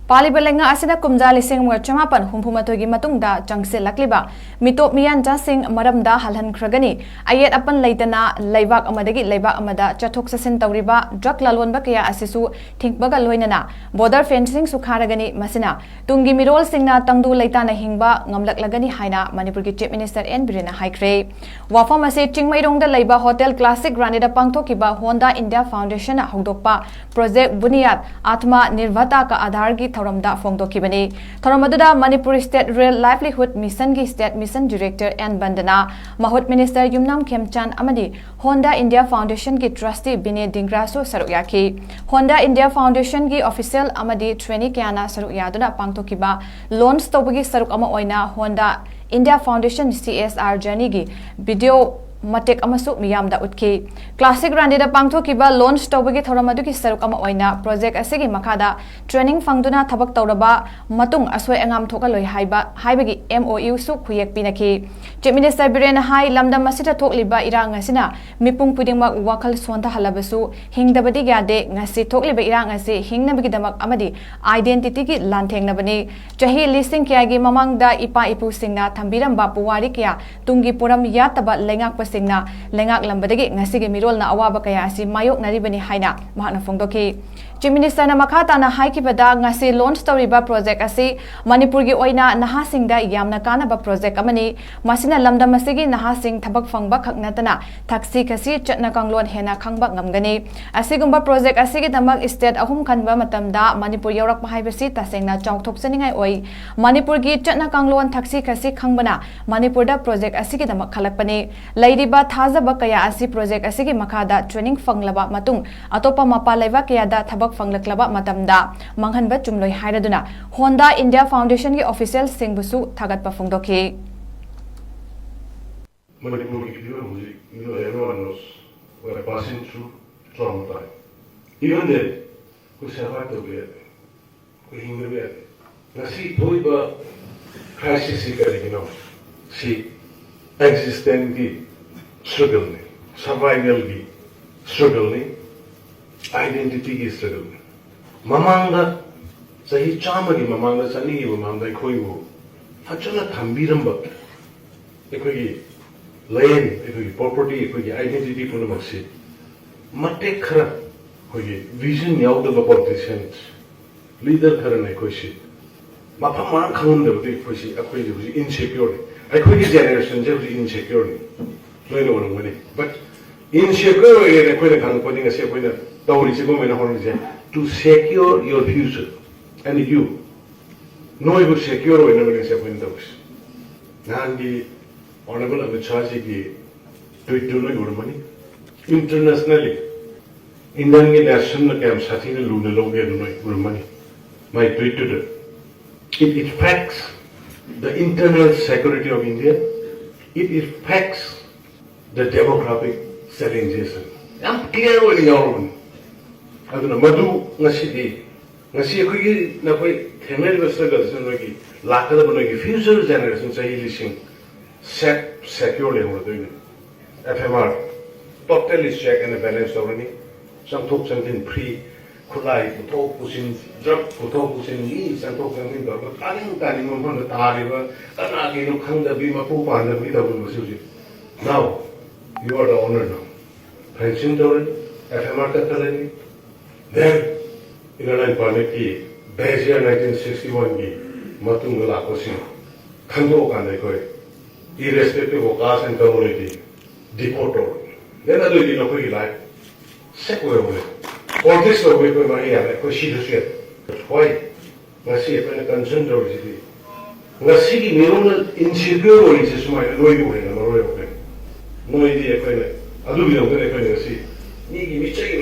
Paliba lenga asina kumjali sing mga chamapan humpumatogi matungda jangse lakliba mitop miyan jasing maramda halhan kragani ayet apan leitana leibak amadagi leibak amada chathok sasin tawriba drug lalonba kaya asisu thingbaga loinana border fencing sukharagani masina tungi mirol singna tangdu leitana hingba ngamlaklagani haina Manipur ki Chief Minister N Birena haikre wafam ase chingmairongda leiba hotel classic granida pangthokiba Honda India Foundation na hongdokpa project buniyat atma nirvata ka adhar gi thoramda phongdokibani thoramadada Manipur State Rural Livelihood Mission gi State Mission Director N Bandana Mahut Minister Yumnam Khemchan amadi Honda India Foundation gi trustee Bine Dingrasu saruyaki Honda India Foundation gi official amadi trainee kyana saruyaduna pangthokiba launch tawbagi saruk ama oina Honda India Foundation CSR journey gi video matek amasu miyamda utki classic randida pangthokiba launch tawbagi thoramadu ki saruk ama oina project asegi makada training fangduna thabak tawraba matung asoi angam thokaloi haibagi MOU su khuyek pinaki Chief Minister Birena hai lamdam masita thokliba irang asina mipung pudingmak wakal sonta halabasu hingdabadi gyade ngasi thokliba irang asi hingnabagi damak amadi identity ki lanthengnabani chahi listing kyagi mamangda ipa ipu singna thambiramba puwari kya tungi puram yataba lengak singna lengak lambadagi ngasigi mirol na awaba kaya asi mayok naribani haina mahana phongdoki Chief Minister na makata na haikibada ngasi launch tawriba project asi Manipur gi oina nahasingda yamna kanaba project amani masina lamdam asigi nahasing thabak phangba khaknatana thaksi kasi chatna kanglon hena khangba ngamgani asigumba project asigi damak state ahum khanba matamda Manipur yorak mahaibasi tasengna chawthok saningai oi Manipur gi chatna kanglon thaksi kasi khangbana Manipur da project asigi damak khalakpani lairiba thajaba kaya asi project asigi makada training fanglaba matung atopa mapa laiba kaya da thabak fanglakhlaba matamda manghanba chumloi hairaduna Honda India Foundation ki official singbusu thagatpa phongdokhi Manipur ki people music, everyone knows we're passing through trauma time. Even then, we survive to be we hinder be ngasi thoiba crisis si existence ki struggle ni survival ki struggle ni identity ki struggle ni mamanga sahi chama ki mamanga sani ki mamanga khoi wo fachana thambiramba ekoi land ekoi property ekoi identity puna maksi matte khara khoi vision yauda ba politicians leader khara ne khoi si mafam ma khangam de bi khoi si akoi ji insecure ekoi generation je insecure ni no no no but insecure ne ekoi ne khang poni ngase ekoi na tawri si go mena hon je to secure your future and you no you secure when you say when those nandi honorable Amit Shah ji ki tweet to no money internationally Indian national camp sathi ne lune loge no money my tweet to it affects the internal security of India it affects the demographic challenges am clear when you are aduna madu ngasi khoi na koi themel struggle sungi lakada banoi future generation chahi lising set secure level doing FMR totally check and balance already some talk something pre khulai photo pusin drug photo pusin ni some talk something do tani mon mon tari ba ana ki no khang da bi ma pu pa na bi da bu su now you are the owner now fencing door FMR ta kalani then Iran Panaki, Bezier 1961 gi, Matungala Kosin, Kando Kanekoi, irrespective of caste and community, deported. Then I do it in a quick life. Sequel away. All this away from my hair, because she does it. Why? Nasi a concerned or city. Nasi Mirona insecure or is my annoying way, and a royal way. No idea. I do know when I see.